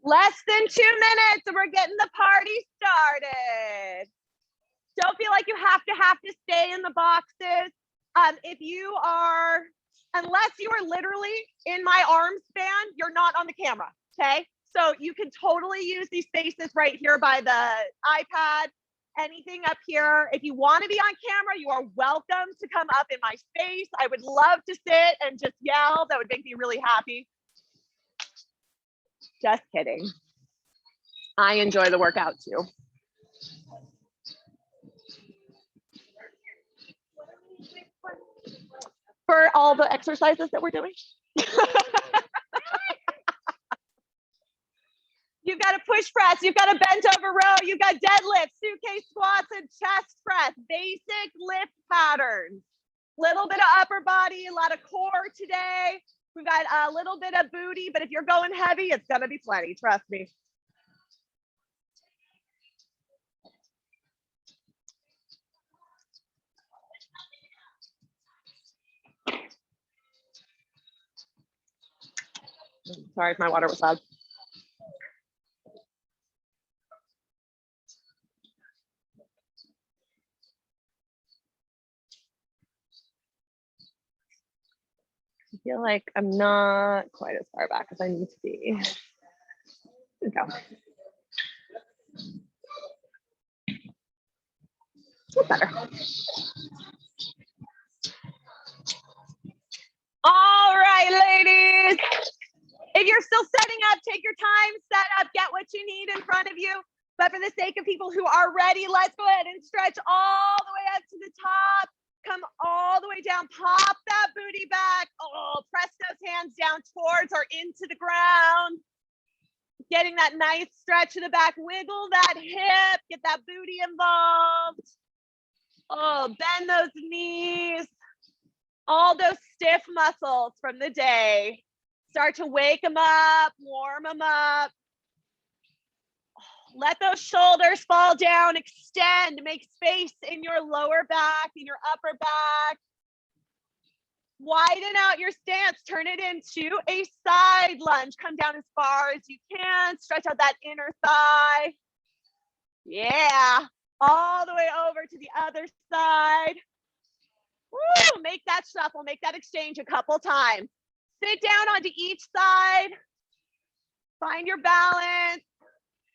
Less than 2 minutes and we're getting the party started. Don't feel like you have to stay in the boxes. If you are, unless you are literally in my arm span, you're not on the camera, okay? So you can totally use these spaces right here by the iPad, anything up here. If you want to be on camera, you are welcome to come up in my space. I would love to sit and just yell. That would make me really happy. Just kidding. I enjoy the workout too. For all the exercises that we're doing. You've got a push press, you've got a bent over row, you've got deadlifts, suitcase squats, and chest press. Basic lift patterns. Little bit of upper body, a lot of core today. We've got a little bit of booty, but if you're going heavy, it's gonna be plenty, trust me. Sorry if my water was loud. I feel like I'm not quite as far back as I need to be. There we go. That's better. All right, ladies. If you're still setting up, take your time, set up, get what you need in front of you. But for the sake of people who are ready, let's go ahead and stretch all the way up to the top. Come all the way down, pop that booty back. Oh, press those hands down towards or into the ground. Getting that nice stretch in the back, wiggle that hip, get that booty involved. Oh, bend those knees. All those stiff muscles from the day. Start to wake them up, warm them up. Let those shoulders fall down, extend, make space in your lower back, in your upper back. Widen out your stance, turn it into a side lunge. Come down as far as you can, stretch out that inner thigh. Yeah, all the way over to the other side. Woo, make that shuffle, make that exchange a couple times. Sit down onto each side, find your balance.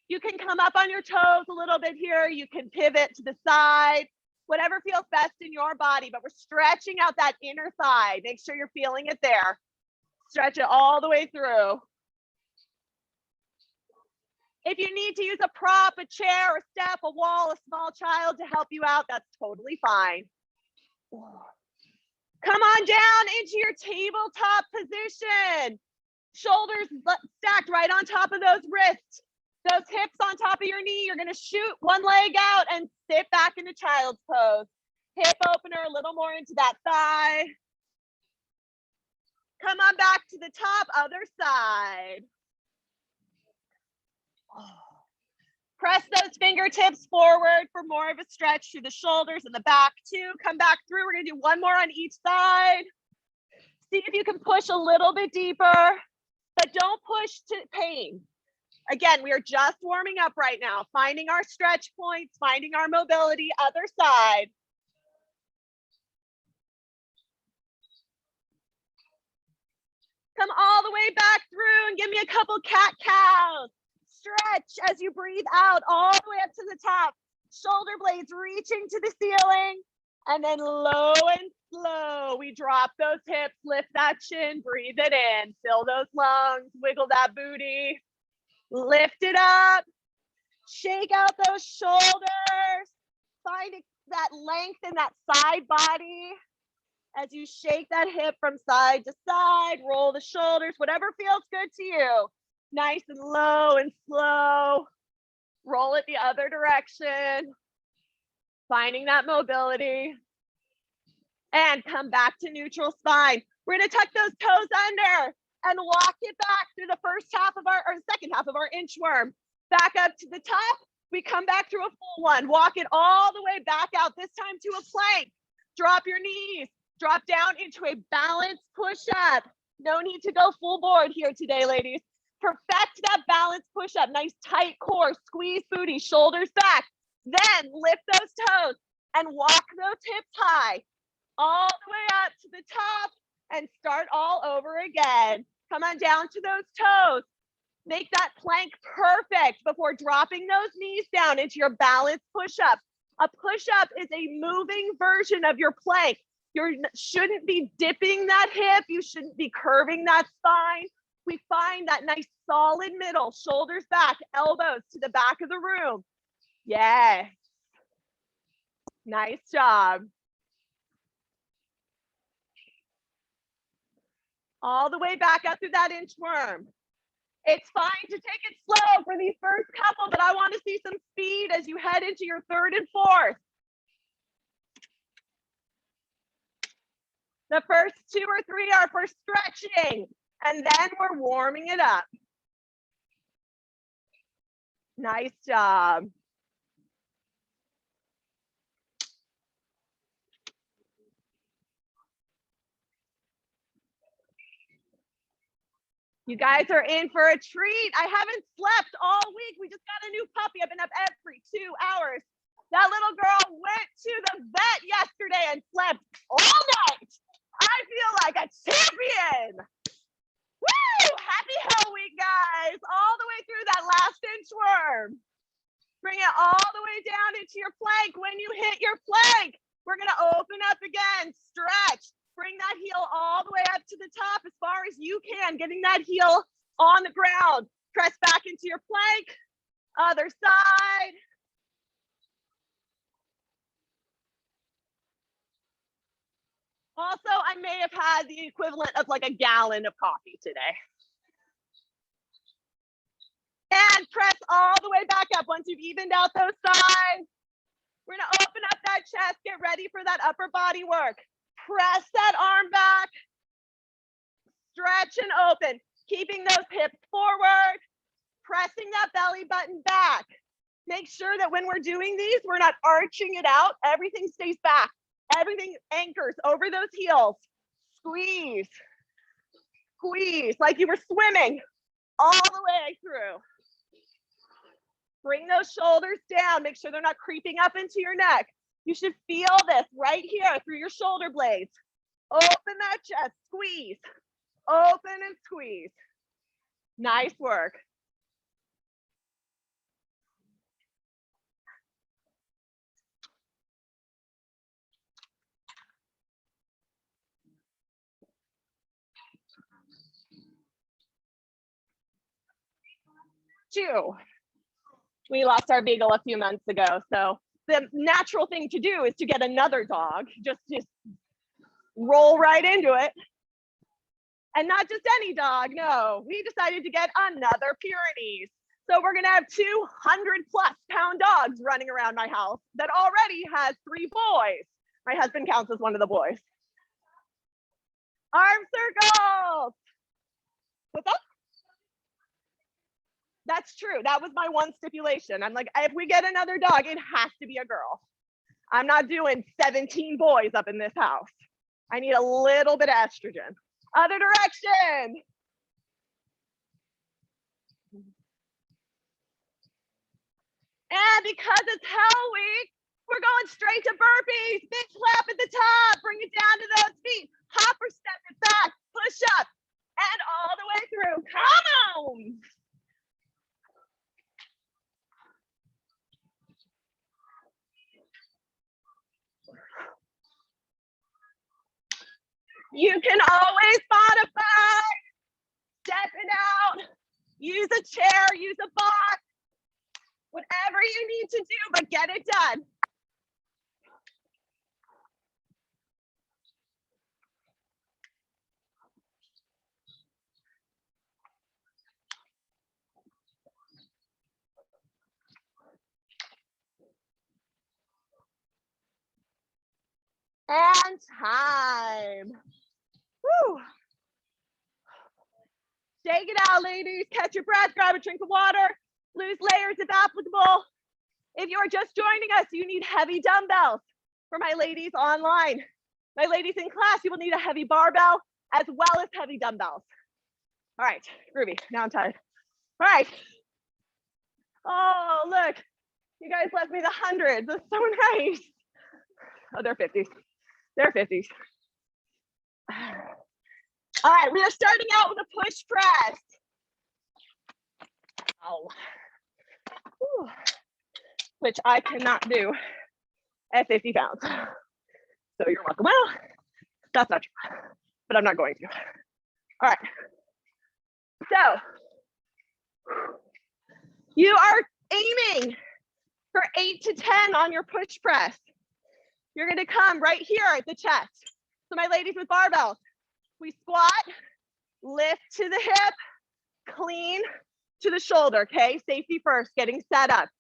You can come up on your toes a little bit here. You can pivot to the side, whatever feels best in your body, but we're stretching out that inner thigh. Make sure you're feeling it there. Stretch it all the way through. If you need to use a prop, a chair, a step, a wall, a small child to help you out, that's totally fine. Come on down into your tabletop position. Shoulders stacked right on top of those wrists. Those hips on top of your knee. You're going to shoot one leg out and sit back into child's pose. Hip opener a little more into that thigh. Come on back to the top, other side. Press those fingertips forward for more of a stretch through the shoulders and the back too. Come back through. We're going to do one more on each side. See if you can push a little bit deeper, but don't push to pain. Again, we are just warming up right now, finding our stretch points, finding our mobility, other side. Come all the way back through and give me a couple cat-cows. Stretch as you breathe out all the way up to the top. Shoulder blades reaching to the ceiling. And then low and slow, we drop those hips, lift that chin, breathe it in. Fill those lungs, wiggle that booty. Lift it up. Shake out those shoulders. Find that length in that side body. As you shake that hip from side to side, roll the shoulders, whatever feels good to you. Nice and low and slow. Roll it the other direction. Finding that mobility. And come back to neutral spine. We're going to tuck those toes under and walk it back through the first half of our, or second half of our inchworm. Back up to the top. We come back through a full one. Walk it all the way back out, this time to a plank. Drop your knees. Drop down into a balanced push-up. No need to go full board here today, ladies. Perfect that balance push-up. Nice tight core, squeeze booty, shoulders back. Then lift those toes and walk those hips high. All the way up to the top and start all over again. Come on down to those toes. Make that plank perfect before dropping those knees down into your balanced push-up. A push-up is a moving version of your plank. You shouldn't be dipping that hip. You shouldn't be curving that spine. We find that nice solid middle, shoulders back, elbows to the back of the room. Yes. Nice job. All the way back up through that inchworm. It's fine to take it slow for these first couple, but I want to see some speed as you head into your third and fourth. The first 2 or 3 are for stretching, and then we're warming it up. Nice job. You guys are in for a treat. I haven't slept all week. We just got a new puppy. I've been up every 2 hours. That little girl went to the vet yesterday and slept all night. I feel like a champion. Woo! Happy Hell Week, guys. All the way through that last inchworm. Bring it all the way down into your plank. When you hit your plank, we're going to open up again, stretch. Bring that heel all the way up to the top as far as you can, getting that heel on the ground. Press back into your plank. Other side. Also, I may have had the equivalent of like a gallon of coffee today. And press all the way back up once you've evened out those sides. We're going to open up that chest. Get ready for that upper body work. Press that arm back. Stretch and open. Keeping those hips forward. Pressing that belly button back. Make sure that when we're doing these, we're not arching it out. Everything stays back. Everything anchors over those heels. Squeeze. Squeeze like you were swimming all the way through. Bring those shoulders down. Make sure they're not creeping up into your neck. You should feel this right here through your shoulder blades. Open that chest, squeeze. Open and squeeze. Nice work. We lost our beagle a few months ago, so the natural thing to do is to get another dog, just roll right into it. And not just any dog, no, we decided to get another Pyrenees. So we're gonna have 200+ pound dogs running around my house that already has 3 boys. My husband counts as one of the boys. Arm circles. What's up? That's true. That was my one stipulation. I'm like, if we get another dog, it has to be a girl. I'm not doing 17 boys up in this house. I need a little bit of estrogen. Other direction. And because it's Hell Week, we're going straight to burpees. Big clap at the top. Bring it down to those feet. Hop or step it back. Push up. And all the way through. Come on. You can always modify, step it out, use a chair, use a box, whatever you need to do, but get it done. And time. Woo. Shake it out, ladies. Catch your breath, grab a drink of water, loose layers if applicable. If you're just joining us, you need heavy dumbbells. For my ladies online, my ladies in class, you will need a heavy barbell as well as heavy dumbbells. All right, groovy. Now I'm tired. All right. Oh, look, you guys left me the hundreds. That's so nice. Oh, they're 50s. They're 50s. All right, we are starting out with a push press. Oh. Whew. Which I cannot do at 50 pounds. So you're welcome. Well, that's not true, but I'm not going to. All right. So you are aiming for 8 to 10 on your push press. You're going to come right here at the chest. So my ladies with barbells, we squat, lift to the hip, clean to the shoulder, okay? Safety first, getting set up.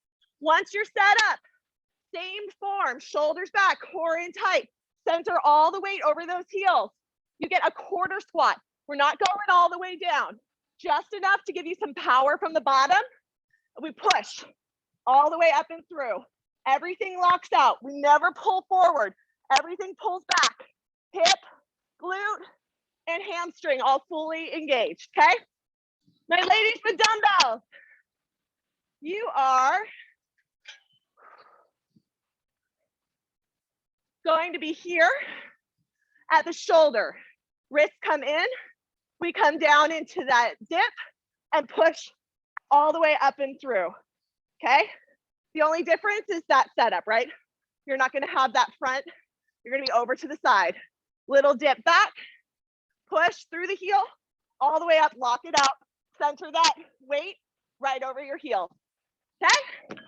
Once you're set up, same form, shoulders back, core in tight, center all the weight over those heels. You get a quarter squat. We're not going all the way down, just enough to give you some power from the bottom. We push all the way up and through. Everything locks out. We never pull forward. Everything pulls back. Hip, glute, and hamstring all fully engaged, okay? My ladies with dumbbells, you are going to be here at the shoulder. Wrists come in, we come down into that dip and push all the way up and through, okay? The only difference is that setup, right? You're not gonna have that front, you're gonna be over to the side. Little dip back, push through the heel, all the way up, lock it out, center that weight right over your heel, okay?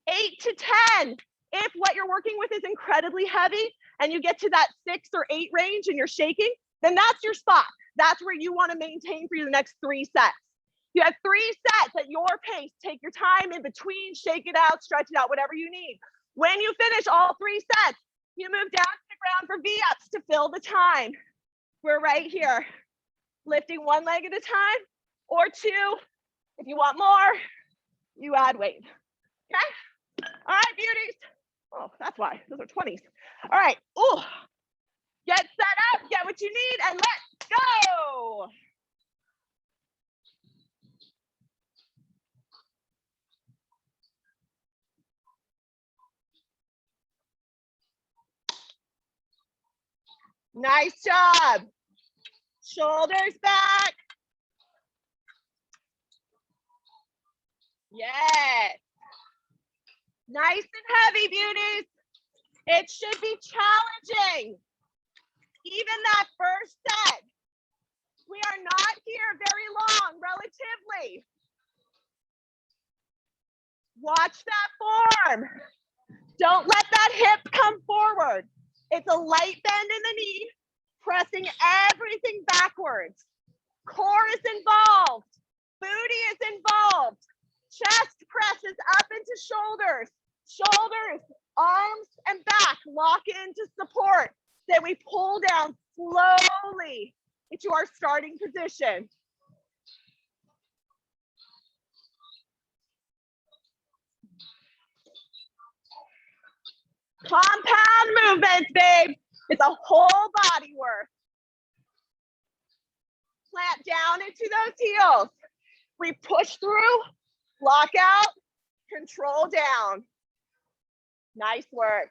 8 to 10. If what you're working with is incredibly heavy and you get to that 6 or 8 range and you're shaking, then that's your spot. That's where you want to maintain for the next 3 sets. You have 3 sets at your pace. Take your time in between, shake it out, stretch it out, whatever you need. When you finish all 3 sets, you move down to the ground for V-ups to fill the time. We're right here, lifting 1 leg at a time or 2. If you want more, you add weight, okay? All right, beauties. Oh, that's why, those are 20s. All right, ooh. Get set up, get what you need, and let's go. Nice job. Shoulders back. Yes. Nice and heavy, beauties. It should be challenging. Even that first set. We are not here very long, relatively. Watch that form. Don't let that hip come forward. It's a light bend in the knee, pressing everything backwards. Core is involved. Booty is involved. Chest presses up into shoulders. Shoulders, arms, and back lock into support. Then we pull down slowly into our starting position. Compound movements, babe. It's a whole body work. Plant down into those heels. We push through, lock out, control down. Nice work.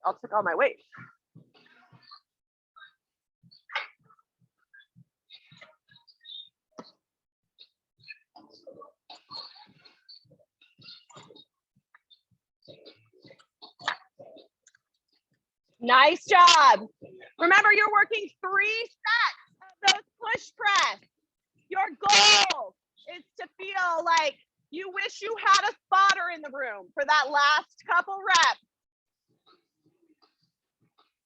I'll take all my weight. Nice job. Remember, you're working 3 sets of those push press. Your goal is to feel like you wish you had a spotter in the room for that last couple reps.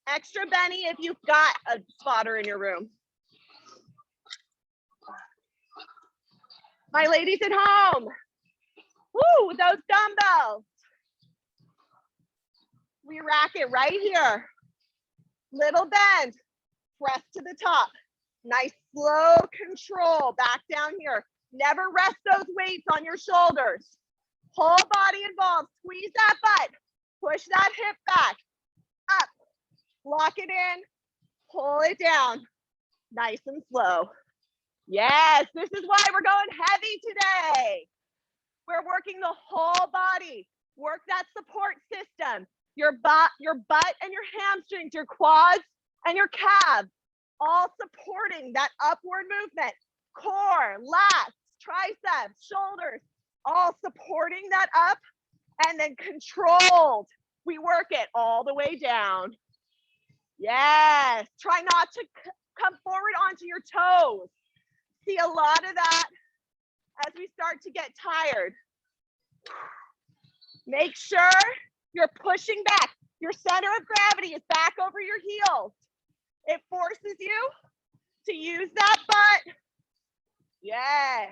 Extra Benny if you've got a spotter in your room. My ladies at home, woo, with those dumbbells. We rack it right here. Little bend, press to the top. Nice slow control back down here. Never rest those weights on your shoulders. Whole body involved. Squeeze that butt. Push that hip back. Up, Lock it in, pull it down, nice and slow. Yes, this is why we're going heavy today. We're working the whole body. Work that support system. Your butt and your hamstrings, your quads and your calves, all supporting that upward movement. Core, lats, triceps, shoulders, all supporting that up, and then controlled. We work it all the way down. Yes, try not to come forward onto your toes. See a lot of that as we start to get tired. Make sure you're pushing back. Your center of gravity is back over your heels. It forces you to use that butt. Yes.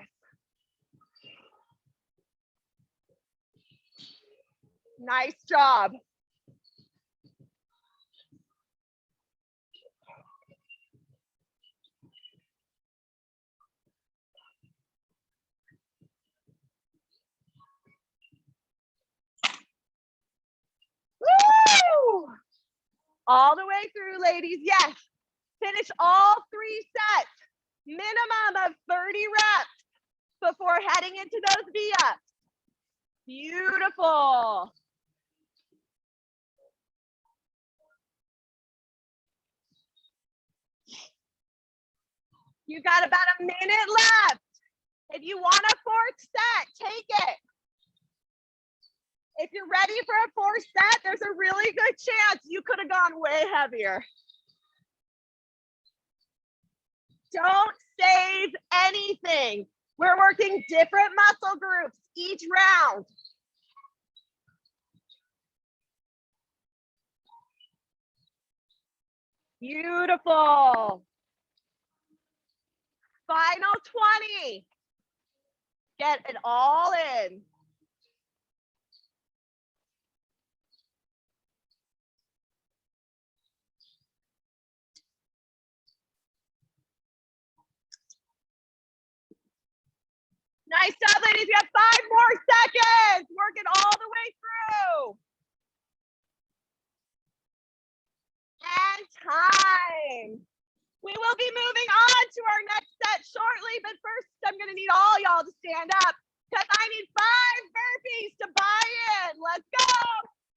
Nice job. Woo! All the way through, ladies. Yes. Finish all 3 sets. Minimum of 30 reps before heading into those V-ups. Beautiful. You got about a minute left. If you want a 4th set, take it. If you're ready for a 4th set, there's a really good chance you could have gone way heavier. Don't save anything. We're working different muscle groups each round. Beautiful. Final 20. Get it all in. Nice job, ladies. You have 5 more seconds. Work it all the way through. And time. We will be moving on to our next set shortly, but first I'm going to need all y'all to stand up because I need 5 burpees to buy in. Let's go.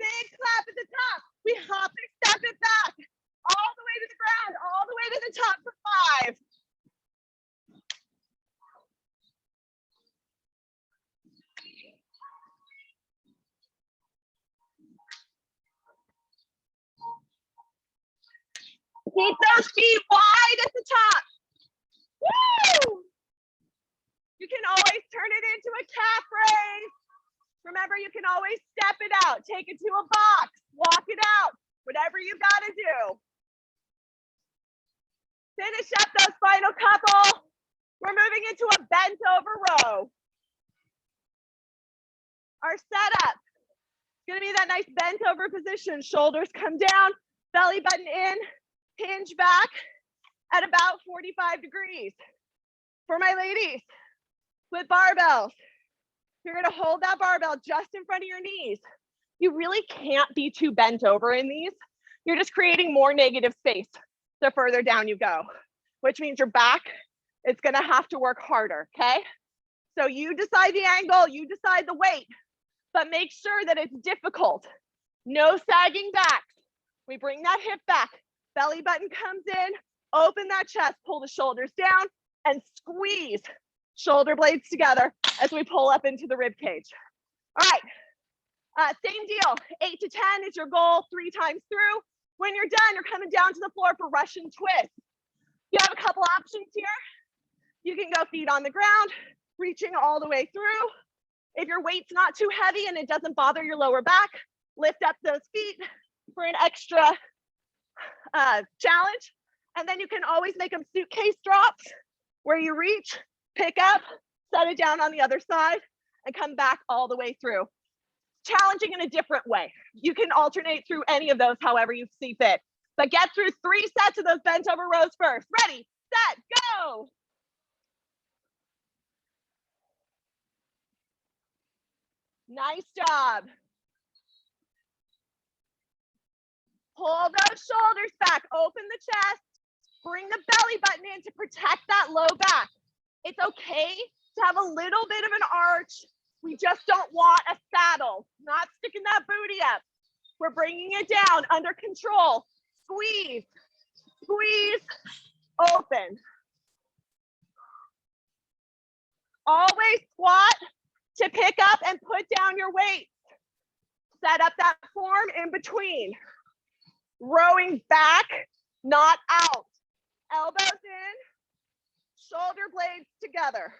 Big clap at the top. We hop and step it back all the way to the ground, all the way to the top for 5. Keep those feet wide at the top. Woo! You can always turn it into a calf raise. Remember, you can always step it out, take it to a box, walk it out, whatever you gotta do. Finish up those final couple. We're moving into a bent over row. Our setup is gonna be that nice bent over position. Shoulders come down, belly button in, hinge back at about 45 degrees. For my ladies with barbells, you're gonna hold that barbell just in front of your knees. You really can't be too bent over in these. You're just creating more negative space the further down you go, which means your back is gonna have to work harder, okay? So you decide the angle, you decide the weight, but make sure that it's difficult. No sagging back. We bring that hip back, belly button comes in, open that chest, pull the shoulders down, and squeeze shoulder blades together as we pull up into the rib cage. All right, same deal. 8 to 10 is your goal 3 times through. When you're done, you're coming down to the floor for Russian twist. You have a couple options here. You can go feet on the ground, reaching all the way through. If your weight's not too heavy and it doesn't bother your lower back, lift up those feet for an extra challenge. And then you can always make them suitcase drops where you reach, pick up, set it down on the other side, and come back all the way through. Challenging in a different way. You can alternate through any of those however you see fit. But get through 3 sets of those bent over rows first. Ready, set, go. Nice job. Pull Pull those shoulders back, open the chest, bring the belly button in to protect that low back. It's okay to have a little bit of an arch. We just don't want a saddle, not sticking that booty up. We're bringing it down under control. Squeeze, squeeze, open. Always squat to pick up and put down your weight. Set up that form in between. Rowing back, not out. Elbows in, shoulder blades together.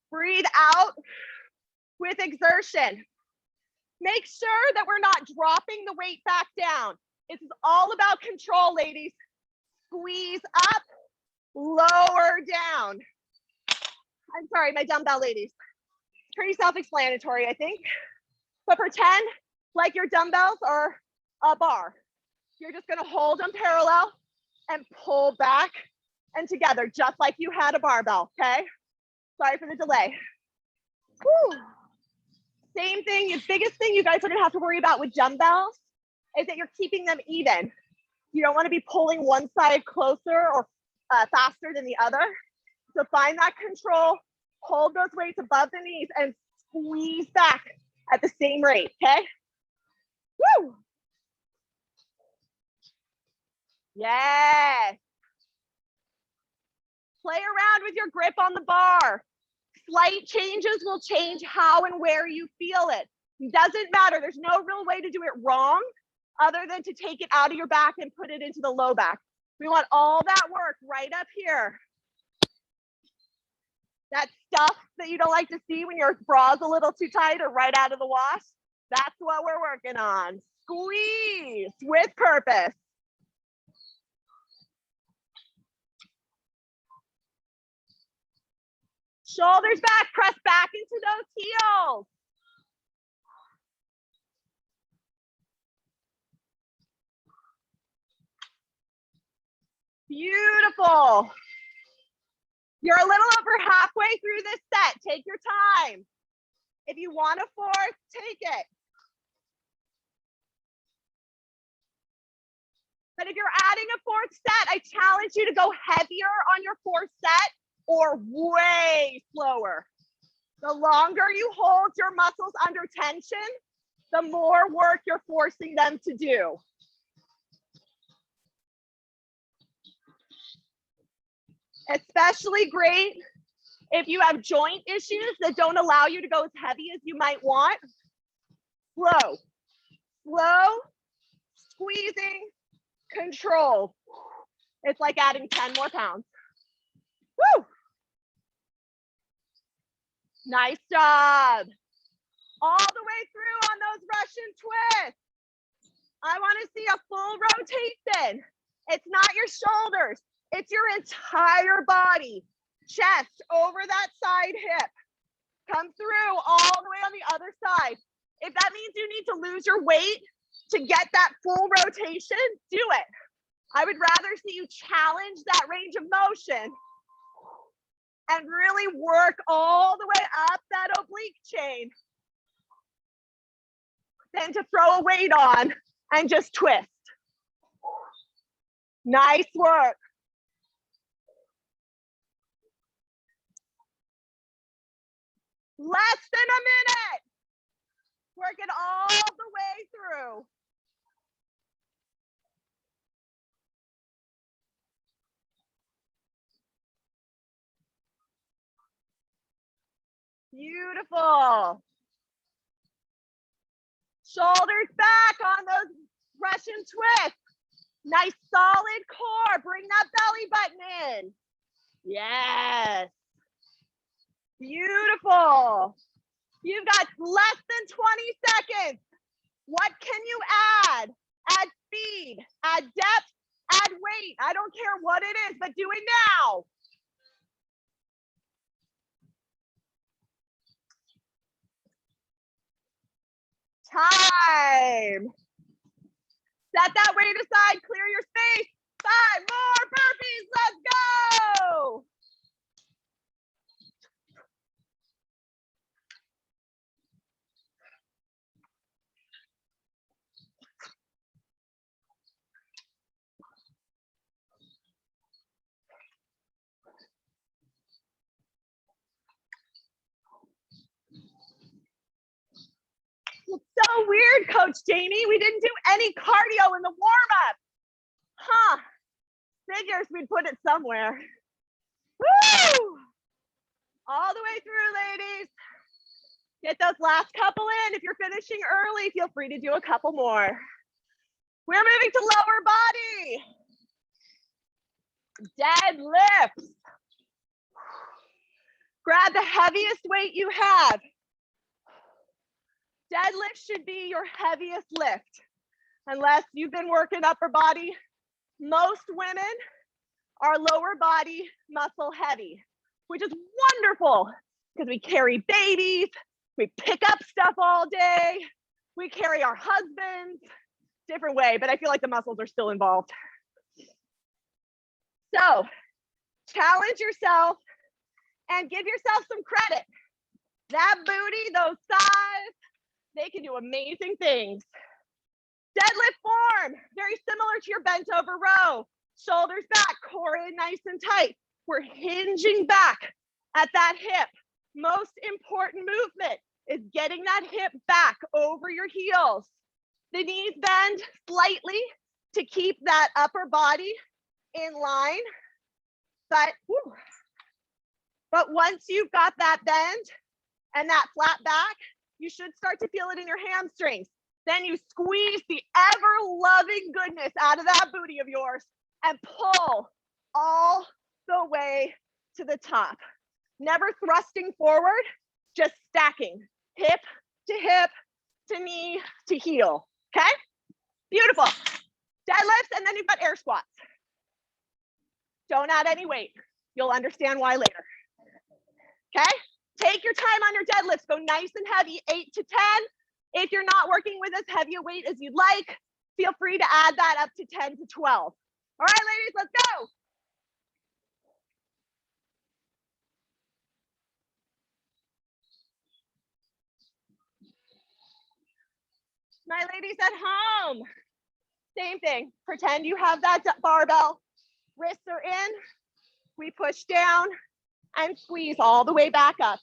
Breathe out with exertion. Make sure that we're not dropping the weight back down. This is all about control, ladies. Squeeze up, lower down. I'm sorry, my dumbbell ladies. Pretty self-explanatory, I think. But pretend like your dumbbells are a bar. You're just gonna hold them parallel and pull back and together, just like you had a barbell, okay? Sorry for the delay. Whew. Same thing, the biggest thing you guys are gonna have to worry about with dumbbells is that you're keeping them even. You don't wanna be pulling one side closer or faster than the other. So find that control, hold those weights above the knees and squeeze back at the same rate, okay? Woo! Yes. Play around with your grip on the bar. Slight changes will change how and where you feel it. It doesn't matter. There's no real way to do it wrong other than to take it out of your back and put it into the low back. We want all that work right up here. That stuff that you don't like to see when your bra's a little too tight or right out of the wash, that's what we're working on. Squeeze with purpose. Shoulders back, press back into those heels. Beautiful. You're a little over halfway through this set. Take your time. If you want a fourth, take it. But if you're adding a fourth set, I challenge you to go heavier on your fourth set or way slower. The longer you hold your muscles under tension, the more work you're forcing them to do. Especially great if you have joint issues that don't allow you to go as heavy as you might want. Slow, slow, squeezing, control. It's like adding 10 more pounds. Woo! Nice job. All the way through on those Russian twists. I want to see a full rotation. It's not your shoulders. It's your entire body. Chest over that side hip. Come through all the way on the other side. If that means you need to lose your weight to get that full rotation, do it. I would rather see you challenge that range of motion and really work all the way up that oblique chain than to throw a weight on and just twist. Nice work. Less than a minute. Work it all the way through. Beautiful. Shoulders back on those Russian twists. Nice solid core. Bring that belly button in. Yes. Beautiful. You've got less than 20 seconds. What can you add? Add speed, add depth, add weight. I don't care what it is, but do it now. Time. Set that weight aside, clear your space. 5 more burpees, let's go. so weird, Coach Jamie. We didn't do any cardio in the warm-up. Huh. Figures we'd put it somewhere. Woo! All the way through, ladies. Get those last couple in. If you're finishing early, feel free to do a couple more. We're moving to lower body. Deadlifts. Grab the heaviest weight you have. Deadlift should be your heaviest lift. Unless you've been working upper body, most women are lower body muscle heavy, which is wonderful because we carry babies, we pick up stuff all day, we carry our husbands, different way, but I feel like the muscles are still involved. So challenge yourself and give yourself some credit. That booty, those thighs, they can do amazing things. Deadlift form, very similar to your bent over row. Shoulders back, core in nice and tight. We're hinging back at that hip. Most important movement is getting that hip back over your heels. The knees bend slightly to keep that upper body in line. But once you've got that bend and that flat back, you should start to feel it in your hamstrings. Then you squeeze the ever-loving goodness out of that booty of yours and pull all the way to the top. Never thrusting forward, just stacking hip to knee to heel, okay? Beautiful. Deadlifts, and then you've got air squats. Don't add any weight. You'll understand why later, okay? Take your time on your deadlifts. Go nice and heavy, 8 to 10. If you're not working with as heavy a weight as you'd like, feel free to add that up to 10 to 12. All right, ladies, let's go. My ladies at home, same thing. Pretend you have that barbell. Wrists are in. We push down and squeeze all the way back up.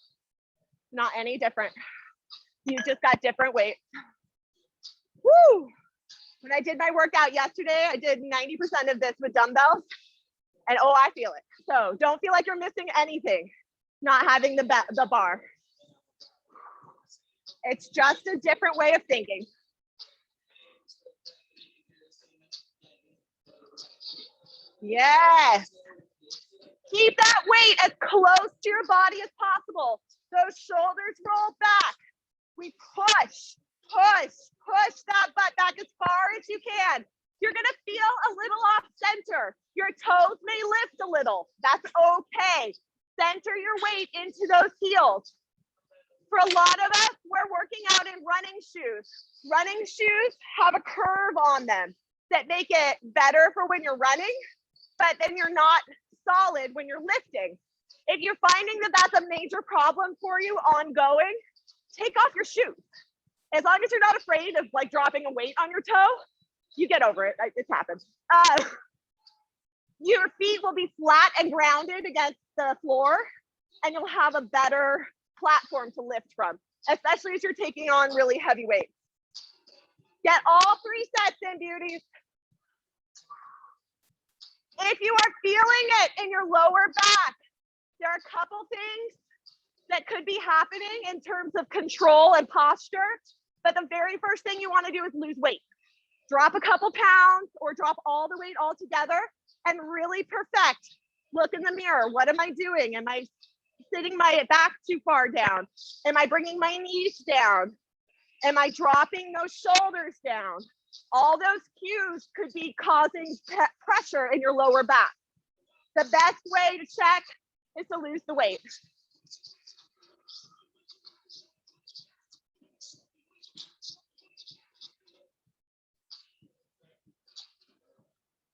Not any different. You just got different weights. Woo! When I did my workout yesterday, I did 90% of this with dumbbells. And oh, I feel it. So don't feel like you're missing anything, not having the bar. It's just a different way of thinking. Yes. Keep that weight as close to your body as possible. Those shoulders roll back. We push that butt back as far as you can. You're gonna feel a little off center. Your toes may lift a little. That's okay. Center your weight into those heels. For a lot of us, we're working out in running shoes. Running shoes have a curve on them that make it better for when you're running, but then you're not solid when you're lifting. If you're finding that that's a major problem for you ongoing, take off your shoes. As long as you're not afraid of like dropping a weight on your toe, you get over it. It's happened. Your feet will be flat and grounded against the floor, and you'll have a better platform to lift from, especially as you're taking on really heavy weights. Get all 3 sets in, beauties. If you are feeling it in your lower back, there are a couple things that could be happening in terms of control and posture. But the very first thing you want to do is lose weight. Drop a couple pounds or drop all the weight all together and really perfect. Look in the mirror. What am I doing? Am I sitting my back too far down? Am I bringing my knees down? Am I dropping those shoulders down? All those cues could be causing pressure in your lower back. The best way to check is to lose the weight.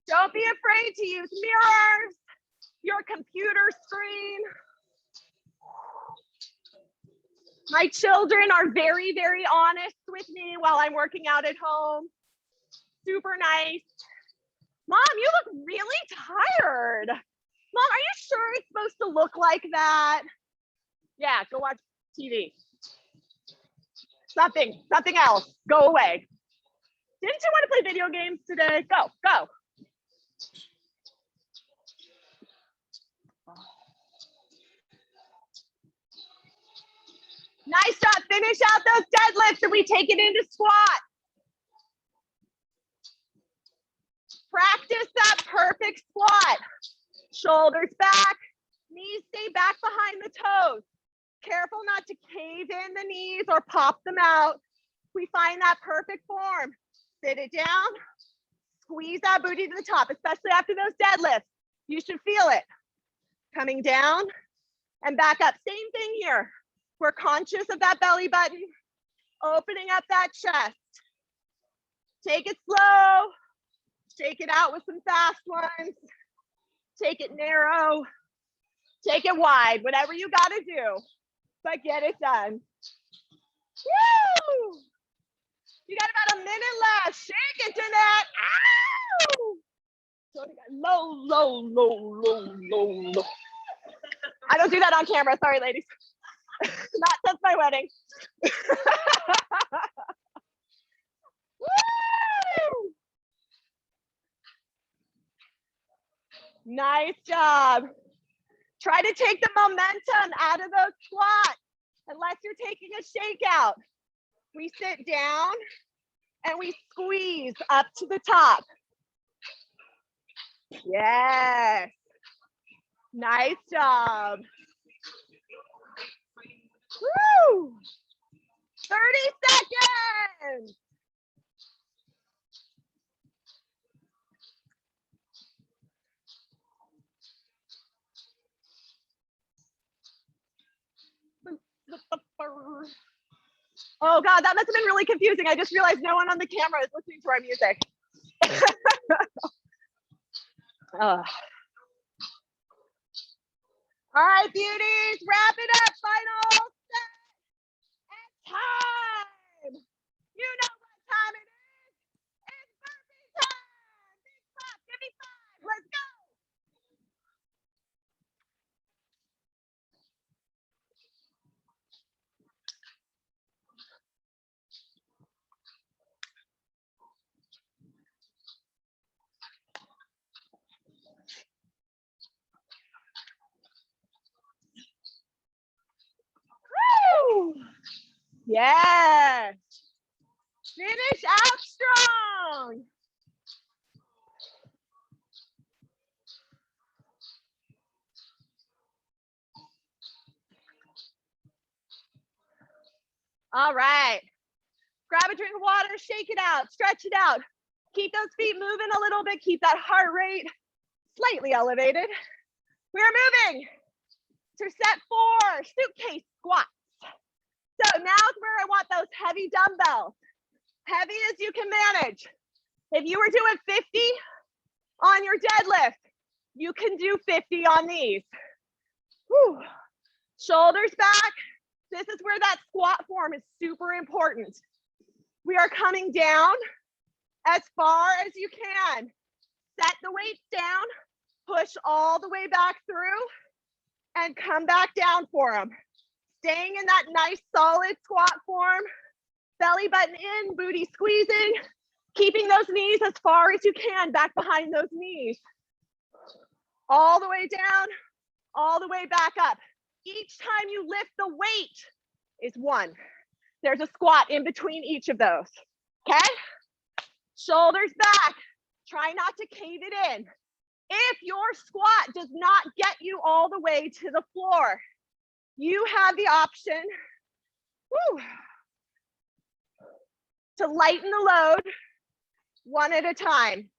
Don't be afraid to use mirrors, your computer screen. My children are very, very honest with me while I'm working out at home. Super nice. Mom, you look really tired. Mom, are you sure it's supposed to look like that? Yeah, go watch TV. Something else. Go away. Didn't you want to play video games today? Go, go. Nice job. Finish out those deadlifts and we take it into squat. Practice that perfect squat. Shoulders back, knees stay back behind the toes. Careful not to cave in the knees or pop them out. We find that perfect form. Sit it down, squeeze that booty to the top, especially after those deadlifts. You should feel it. Coming down and back up. Same thing here. We're conscious of that belly button, opening up that chest. Take it slow. Take it out with some fast ones. Take it narrow. Take it wide, whatever you gotta do, but get it done. Woo! You got about a minute left. Shake it, Jeanette. Ow! Low, low, low, low, low, low. I don't do that on camera. Sorry, ladies. Not since my wedding. Woo! Nice job. Try to take the momentum out of those squats unless you're taking a shakeout. We sit down and we squeeze up to the top. Yes. Nice job. Woo! 30 seconds. Oh God, that must have been really confusing. I just realized no one on the camera is listening to our music. All right, beauties, wrap it up. Final set and time. You know what time it is. It's burpee time. Big clap, give me 5. Let's go. Woo! Yes. Finish out strong. All right. Grab a drink of water, shake it out, stretch it out. Keep those feet moving a little bit. Keep that heart rate slightly elevated. We're moving to set 4, suitcase squats. So now's where I want those heavy dumbbells, heavy as you can manage. If you were doing 50 on your deadlift, you can do 50 on these. Whew. Shoulders back. This is where that squat form is super important. We are coming down as far as you can. Set the weights down, push all the way back through, and come back down for them. Staying in that nice solid squat form, belly button in, booty squeezing, keeping those knees as far as you can back behind those knees. All the way down, all the way back up. Each time you lift the weight is 1. There's a squat in between each of those, okay? Shoulders back, try not to cave it in. If your squat does not get you all the way to the floor, you have the option to lighten the load 1 at a time.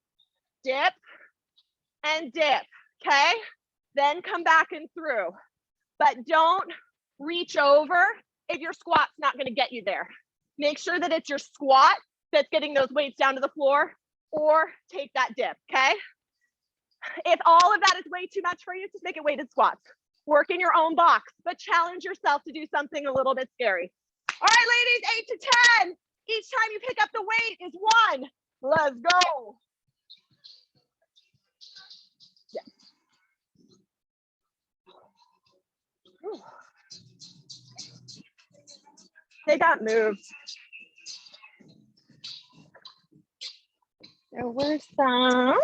Dip and dip, okay? Then come back and through. But don't reach over if your squat's not gonna get you there. Make sure that it's your squat that's getting those weights down to the floor, or take that dip, okay? If all of that is way too much for you, just make it weighted squats. Work in your own box, but challenge yourself to do something a little bit scary. All right, ladies, 8 to 10. Each time you pick up the weight is 1. Let's go. Yeah. They got moved. There were some.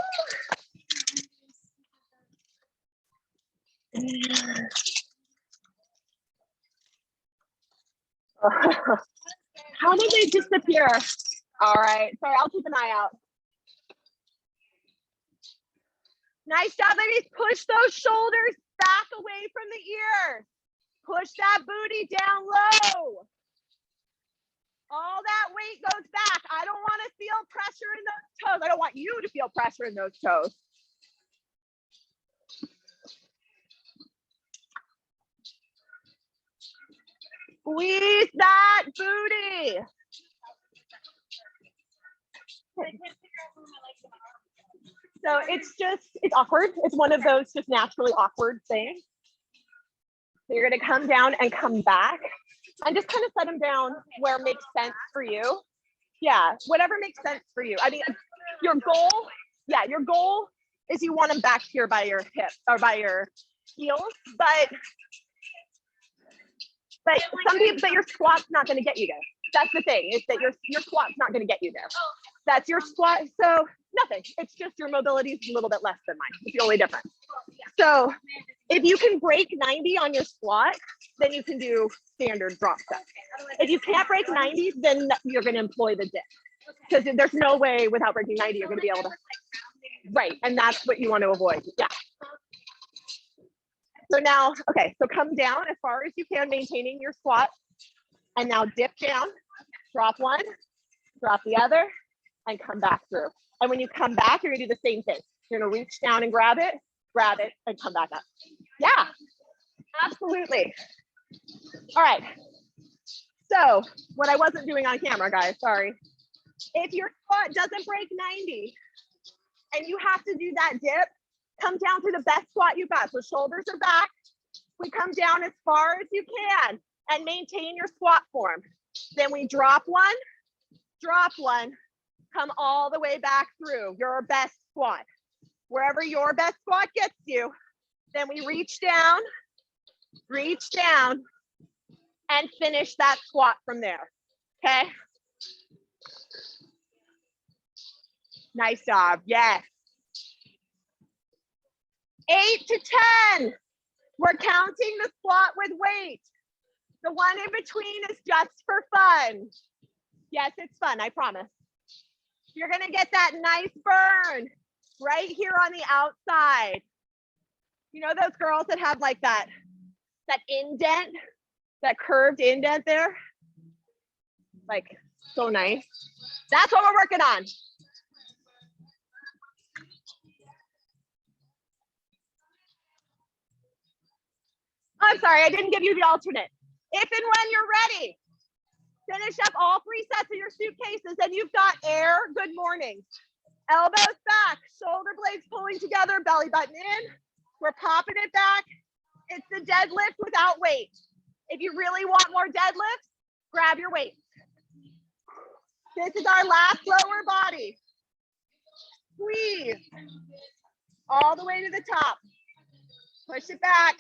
How did they disappear? All right, sorry, I'll keep an eye out. Nice job, ladies. Push those shoulders back away from the ear. Push that booty down low. All that weight goes back. I don't want to feel pressure in those toes. I don't want you to feel pressure in those toes. Squeeze that booty. So it's awkward. It's one of those just naturally awkward things. So you're gonna come down and come back and just kind of set them down where it makes sense for you. Yeah, whatever makes sense for you. I mean, your goal is you want them back here by your hips or by your heels, but your squat's not gonna get you there. That's the thing, is that your squat's not gonna get you there. That's your squat, so nothing. It's just your mobility is a little bit less than mine. It's the only difference. So if you can break 90 on your squat, then you can do standard drop sets. If you can't break 90, then you're going to employ the dip. Because there's no way without breaking 90, you're going to be able to. Right, and that's what you want to avoid. Yeah. So now, okay, so come down as far as you can, maintaining your squat. And now dip down, drop one, drop the other, and come back through. And when you come back, you're gonna do the same thing. You're gonna reach down and grab it, and come back up. Yeah, absolutely. All right. So what I wasn't doing on camera, guys, sorry. If your squat doesn't break 90 and you have to do that dip, come down to the best squat you got. So shoulders are back. We come down as far as you can and maintain your squat form. Then we drop one, come all the way back through your best squat. Wherever your best squat gets you, then we reach down, and finish that squat from there, okay? Nice job, yes. 8 to 10, we're counting the squat with weight. The one in between is just for fun. Yes, it's fun, I promise. You're gonna get that nice burn right here on the outside. You know those girls that have like that indent, that curved indent there? Like, so nice. That's what we're working on. I'm sorry, I didn't give you the alternate. If and when you're ready, finish up all 3 sets of your suitcases and you've got air, good morning. Elbows back, shoulder blades pulling together, belly button in. We're popping it back. It's the deadlift without weight. If you really want more deadlifts, grab your weights. This is our last lower body. Squeeze all the way to the top. Push it back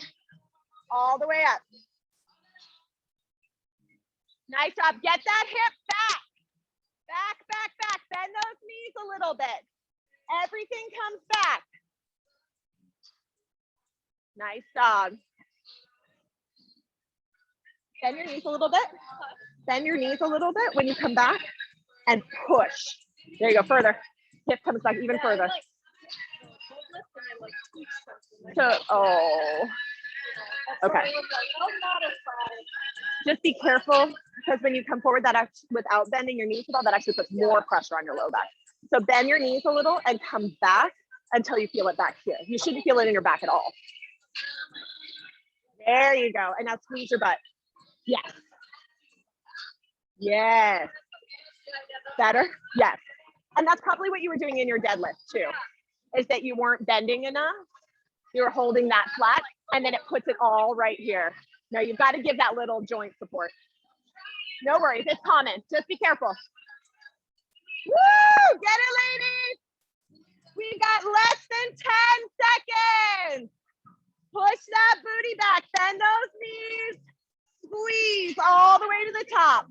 all the way up. Nice job. Get that hip back. Back. Bend those knees a little bit. Everything comes back. Nice job. Bend your knees a little bit. Bend your knees a little bit when you come back and push. There you go, further. Hip comes back even further. So, oh, okay. Just be careful because when you come forward, that without bending your knees at all, that actually puts more pressure on your low back. So bend your knees a little and come back until you feel it back here. You shouldn't feel it in your back at all. There you go. And now squeeze your butt. Yes. Yes. Better? Yes. And that's probably what you were doing in your deadlift too, is that you weren't bending enough. You were holding that flat and then it puts it all right here. No, you've got to give that little joint support. No worries, it's common. Just be careful. Woo! Get it, ladies! We got less than 10 seconds. Push that booty back, bend those knees, squeeze all the way to the top.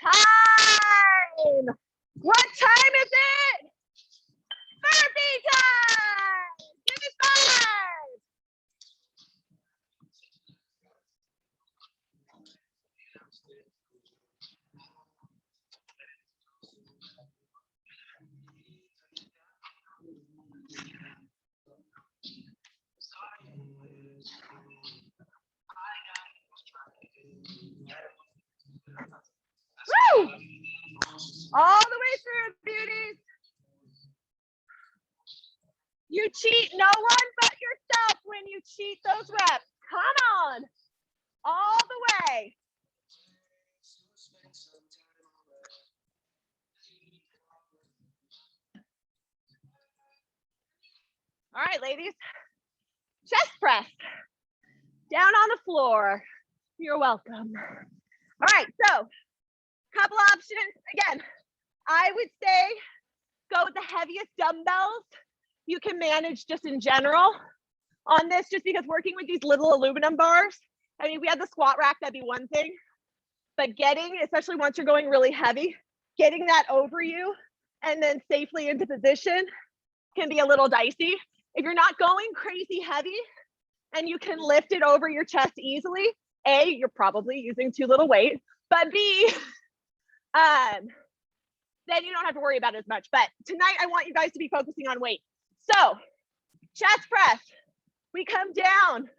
Time. What time is it? Burpee time. Give me 5. Woo! All the way through, beauties. You cheat no one but yourself when you cheat those reps. Come on. All the way. All right, ladies. Chest press. Down on the floor. You're welcome. All right, so couple options. Again, I would say go with the heaviest dumbbells you can manage just in general on this, just because working with these little aluminum bars, I mean, if we had the squat rack, that'd be one thing, but getting, especially once you're going really heavy, getting that over you and then safely into position can be a little dicey. If you're not going crazy heavy and you can lift it over your chest easily, A, you're probably using too little weight, but B, then you don't have to worry about it as much. But tonight I want you guys to be focusing on weight. So chest press, we come down,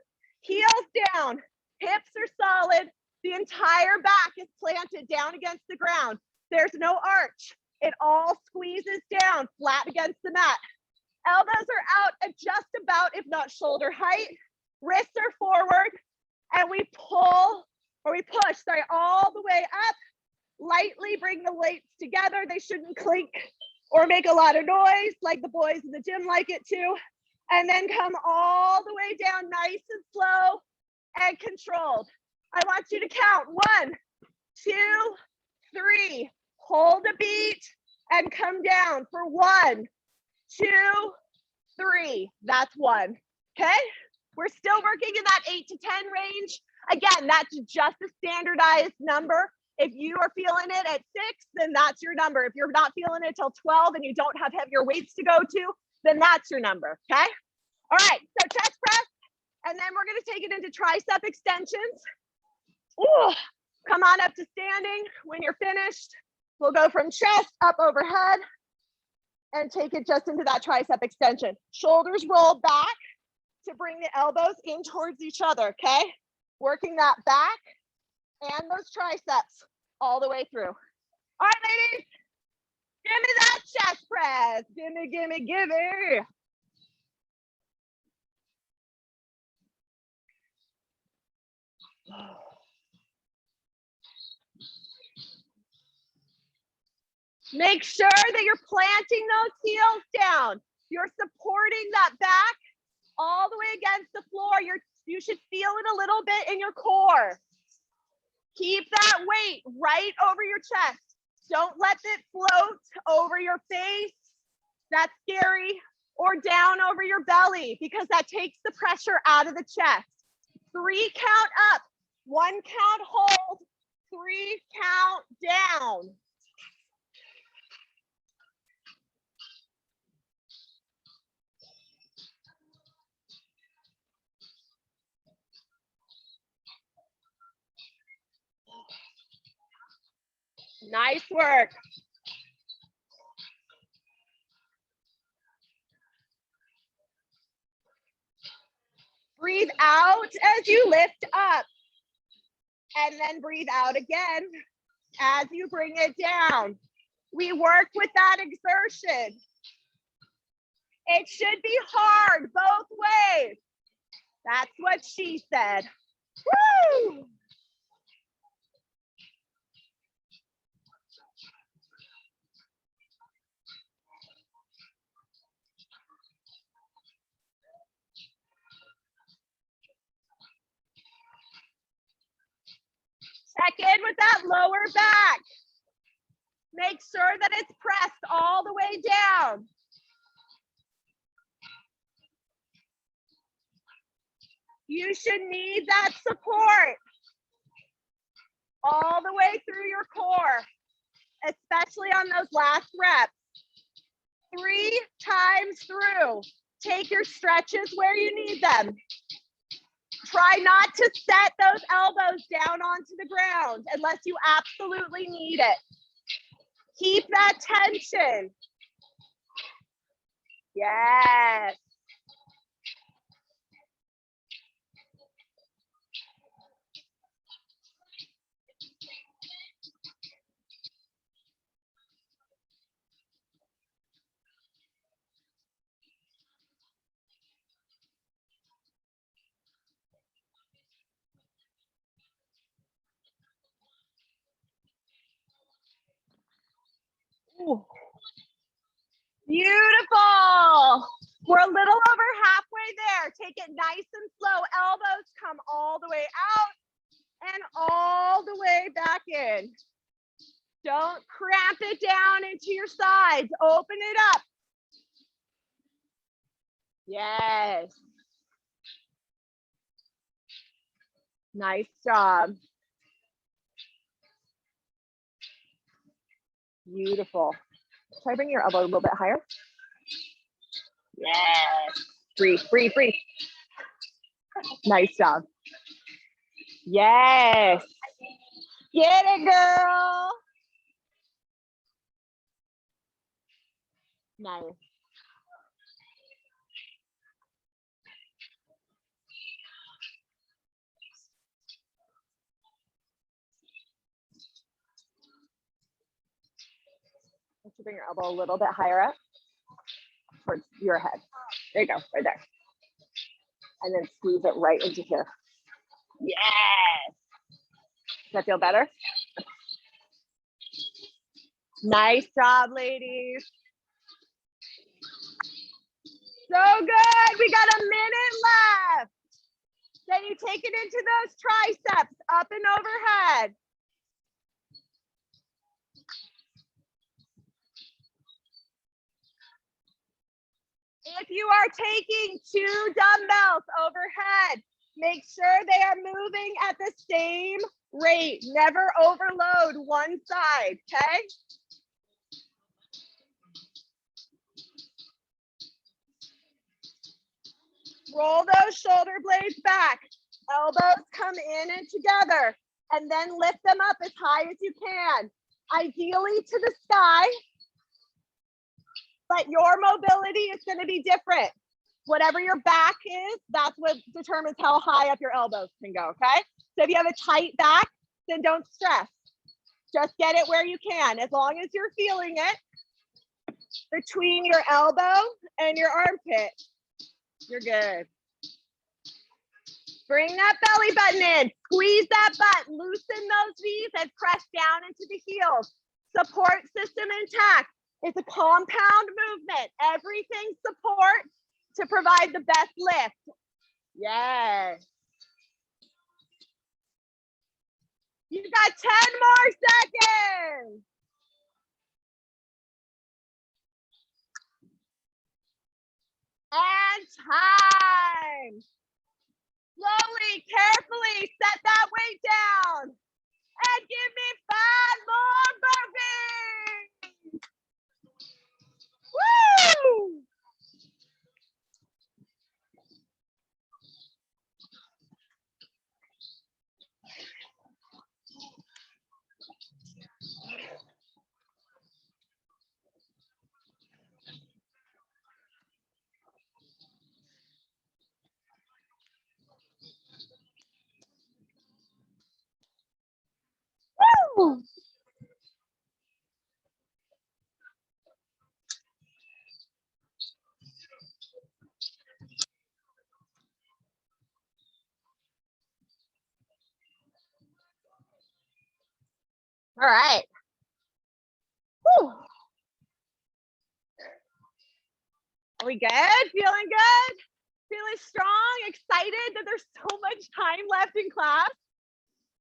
heels down, hips are solid, the entire back is planted down against the ground. There's no arch. It all squeezes down flat against the mat. Elbows are out at just about, if not shoulder height, wrists are forward, and we pull, or we push, sorry, all the way up. Lightly bring the weights together. They shouldn't clink or make a lot of noise like the boys in the gym like it to. And then come all the way down nice and slow and controlled. I want you to count 1, 2, 3. Hold a beat and come down for 1, 2, 3. That's 1. Okay? We're still working in that 8 to 10 range. Again, that's just a standardized number. If you are feeling it at 6, then that's your number. If you're not feeling it till 12 and you don't have heavier weights to go to, then that's your number, okay? All right, so chest press, and then we're gonna take it into tricep extensions. Ooh, come on up to standing. When you're finished, we'll go from chest up overhead and take it just into that tricep extension. Shoulders roll back to bring the elbows in towards each other, okay? Working that back and those triceps all the way through. All right, ladies, give me that chest press. Gimme, gimme, gimme. Make sure that you're planting those heels down. You're supporting that back all the way against the floor. You should feel it a little bit in your core. Keep that weight right over your chest. Don't let it float over your face. That's scary. Or down over your belly, because that takes the pressure out of the chest. 3 count up, 1 count hold, 3 count down. Nice work. Breathe out as you lift up, and then breathe out again as you bring it down. We work with that exertion. It should be hard both ways. That's what she said. Woo! Check in with that lower back. Make sure that it's pressed all the way down. You should need that support all the way through your core. especially on those last reps. 3 times through. Take your stretches where you need them. Try not to set those elbows down onto the ground unless you absolutely need it. Keep that tension. Yes. Ooh. Beautiful. We're a little over halfway there. Take it nice and slow. Elbows come all the way out and all the way back in. Don't cramp it down into your sides. Open it up. Yes. Nice job. Beautiful. Try bringing your elbow a little bit higher. Yes. Breathe, breathe, breathe. Nice job. Yes. Get it, girl. Nice. You should bring your elbow a little bit higher up towards your head. There you go, right there. And then squeeze it right into here. Yes. Does that feel better? Nice job, ladies. So good. We got a minute left. Then you take it into those triceps, up and overhead. If you are taking 2 dumbbells overhead, make sure they are moving at the same rate. Never overload one side, okay? Roll those shoulder blades back. Elbows come in and together, and then lift them up as high as you can. Ideally to the sky, but your mobility is going to be different. Whatever your back is, that's what determines how high up your elbows can go, okay? So if you have a tight back, then don't stress. Just get it where you can. As long as you're feeling it between your elbow and your armpit, you're good. Bring that belly button in. Squeeze that butt. Loosen those knees and press down into the heels. Support system intact. It's a compound movement. Everything support to provide the best lift. Yes. You've got 10 more seconds. And time. Slowly, carefully set that weight down. And give me 5 more burpees. Woo! Woo! All right. Woo. Are we good? Feeling good? Feeling strong? Excited that there's so much time left in class?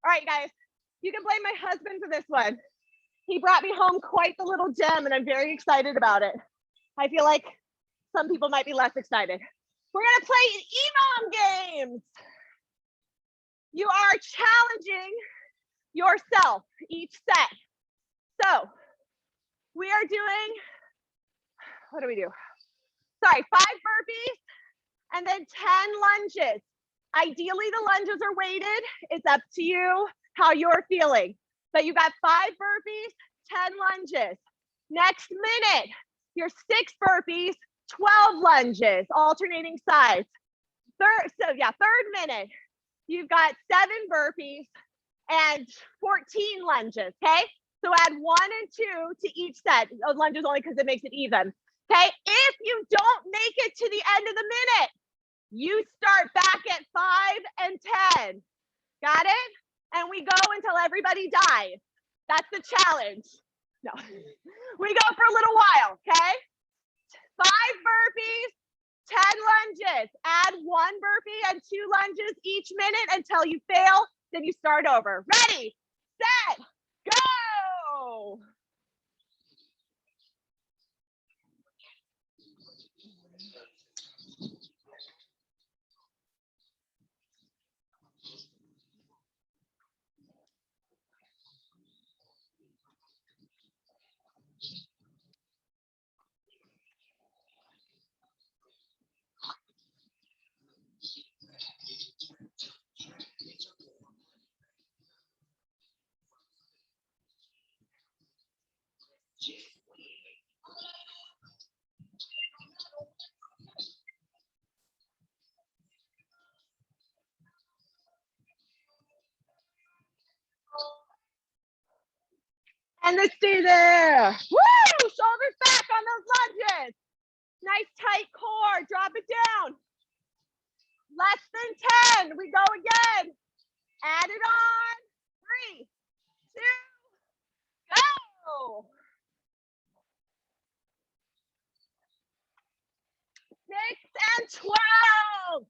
All right, guys, you can blame my husband for this one. He brought me home quite the little gem, and I'm very excited about it. I feel like some people might be less excited. We're gonna play EMOM games. You are challenging yourself each set. So We are doing, what do we do? Sorry, 5 burpees and then 10 lunges. Ideally, the lunges are weighted. It's up to you how you're feeling. But you got 5 burpees, 10 lunges. Next minute, your 6 burpees, 12 lunges, alternating sides. Third minute, you've got 7 burpees and 14 lunges, okay? So add 1 and 2 to each set. Lunges only because it makes it even, okay? If you don't make it to the end of the minute, you start back at 5 and 10. Got it? And we go until everybody dies. That's the challenge. No, we go for a little while, okay? 5 burpees, 10 lunges. Add 1 burpee and 2 lunges each minute until you fail. Then you start over. Ready, set, go. And let's stay there. Woo! Shoulders back on those lunges. Nice tight core. Drop it down. Less than 10. We go again. Add it on. 3, 2, go. 6 and 12.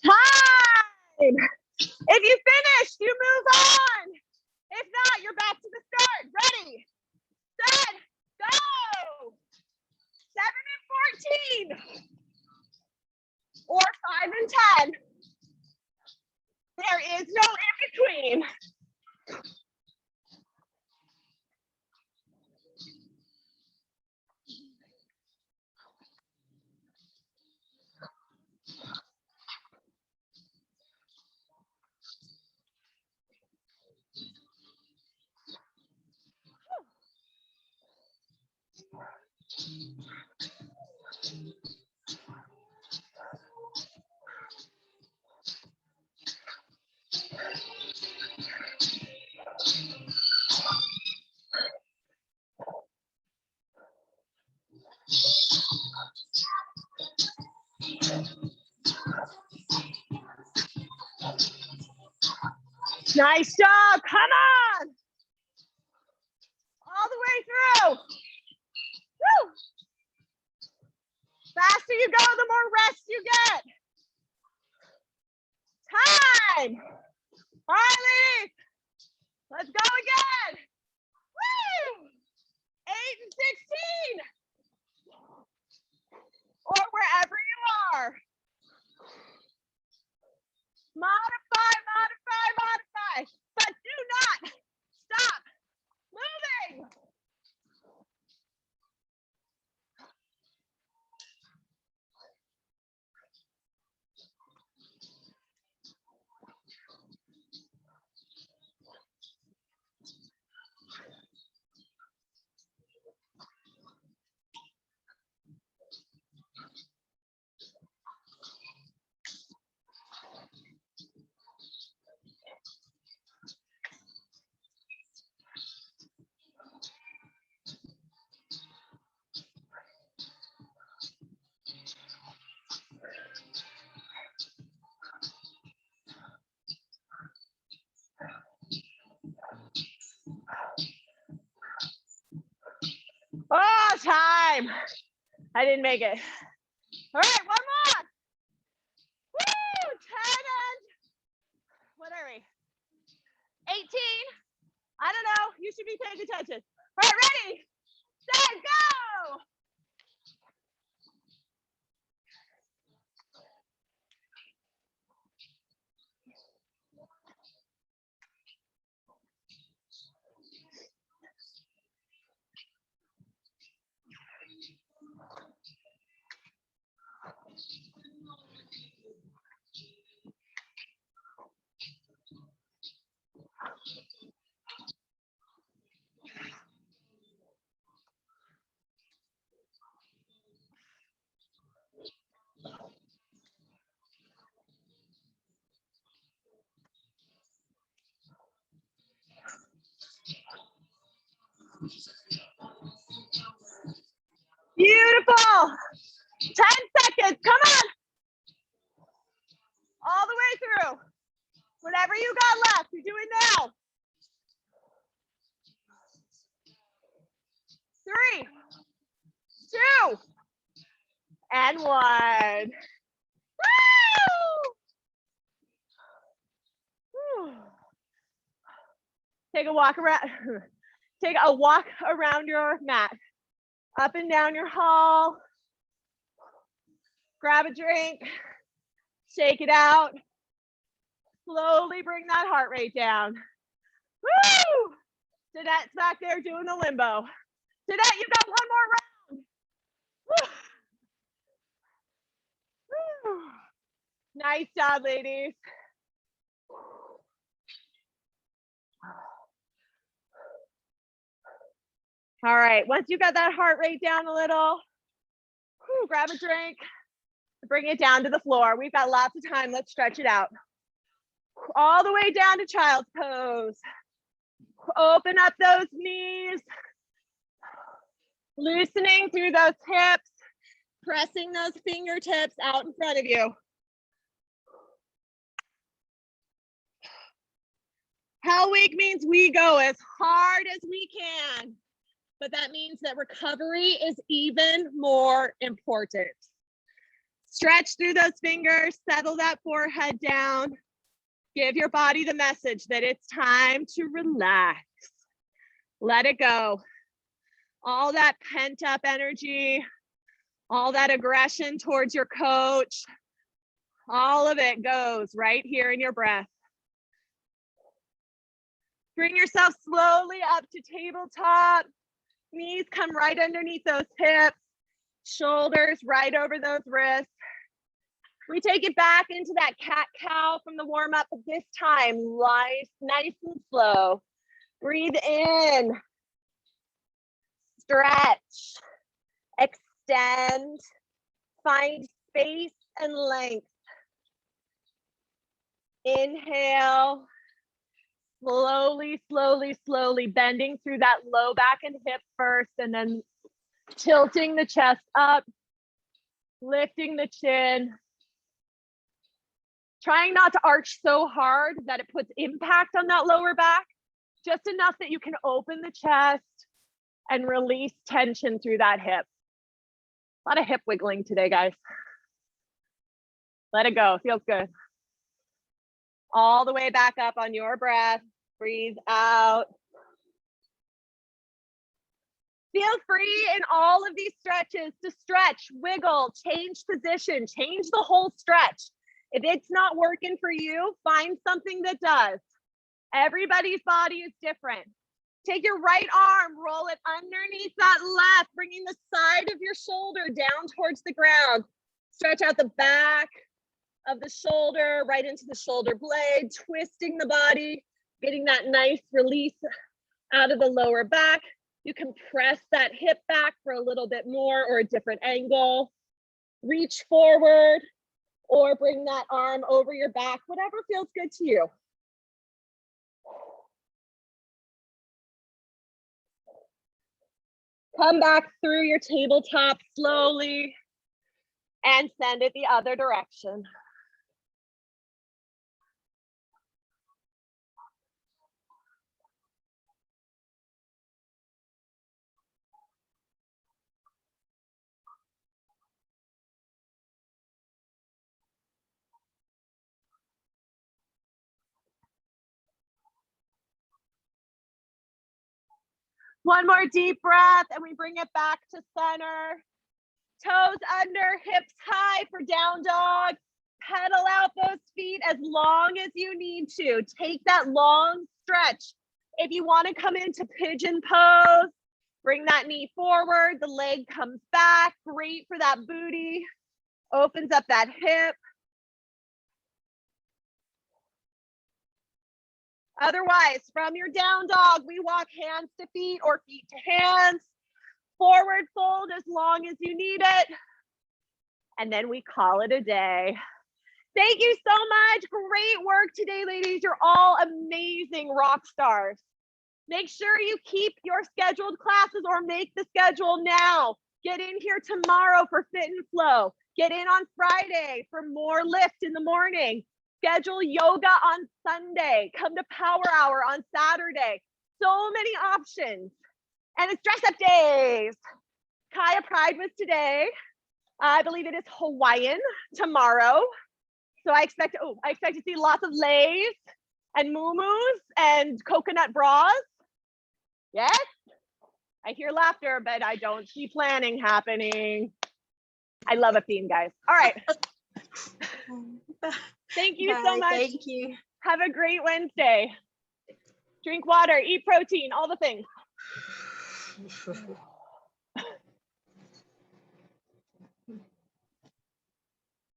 Time. If you finished, you move on. If not, you're back to the start. Ready, set, go. 7 and 14. Or 5 and 10. There is no in between. Nice job. Come on. All the way through. Woo. Faster you go, the more rest you get. Time. Harley. Let's go again. Woo. 8 and 16. Or wherever you are. Modify, modify, modify. But do not stop moving. Oh, time. I didn't make it. All right, one more. Woo, 10 and what are we? 18. I don't know. You should be paying attention. All right, ready, set, go. Beautiful. 10 seconds. Come on. All the way through. Whatever you got left, you're doing now. 3, 2, and 1. Woo! Take a walk around. Take a walk around your mat, up and down your hall. Grab a drink, shake it out. Slowly bring that heart rate down. Woo! Jeanette's back there doing the limbo. Jeanette, you got one more round. Woo! Woo! Nice job, ladies. All right, once you got that heart rate down a little, grab a drink, bring it down to the floor. We've got lots of time. Let's stretch it out. All the way down to child's pose. Open up those knees. Loosening through those hips. Pressing those fingertips out in front of you. Hell week means we go as hard as we can, but that means that recovery is even more important. Stretch through those fingers, settle that forehead down. Give your body the message that it's time to relax. Let it go. All that pent up energy, all that aggression towards your coach, all of it goes right here in your breath. Bring yourself slowly up to tabletop. Knees come right underneath those hips. Shoulders right over those wrists. We take it back into that cat-cow from the warm-up, but this time, nice and slow. Breathe in. Stretch. Extend. Find space and length. Inhale. Slowly, slowly, slowly bending through that low back and hip first, and then tilting the chest up, lifting the chin. Trying not to arch so hard that it puts impact on that lower back, just enough that you can open the chest and release tension through that hip. A lot of hip wiggling today, guys. Let it go, feels good. All the way back up on your breath. Breathe out. Feel free in all of these stretches to stretch, wiggle, change position, change the whole stretch. If it's not working for you, find something that does. Everybody's body is different. Take your right arm, roll it underneath that left, bringing the side of your shoulder down towards the ground. Stretch out the back of the shoulder, right into the shoulder blade, twisting the body, getting that nice release out of the lower back. You can press that hip back for a little bit more or a different angle. Reach forward or bring that arm over your back, whatever feels good to you. Come back through your tabletop slowly and send it the other direction. One more deep breath, and we bring it back to center. Toes under, hips high for down dog. Pedal out those feet as long as you need to. Take that long stretch. If you want to come into pigeon pose, bring that knee forward, the leg comes back. Great for that booty. Opens up that hip. Otherwise, from your down dog, we walk hands to feet or feet to hands. Forward fold as long as you need it. And then we call it a day. Thank you so much. Great work today, ladies. You're all amazing rock stars. Make sure you keep your scheduled classes or make the schedule now. Get in here tomorrow for Fit and Flow. Get in on Friday for more lift in the morning. Schedule yoga on Sunday. Come to Power Hour on Saturday. So many options. And it's dress up days. Kaya Pride was today. I believe it is Hawaiian tomorrow. So I expect to see lots of leis and muumuus and coconut bras. Yes? I hear laughter, but I don't see planning happening. I love a theme, guys. All right. Thank you so much. Thank you. Have a great Wednesday. Drink water, eat protein, all the things.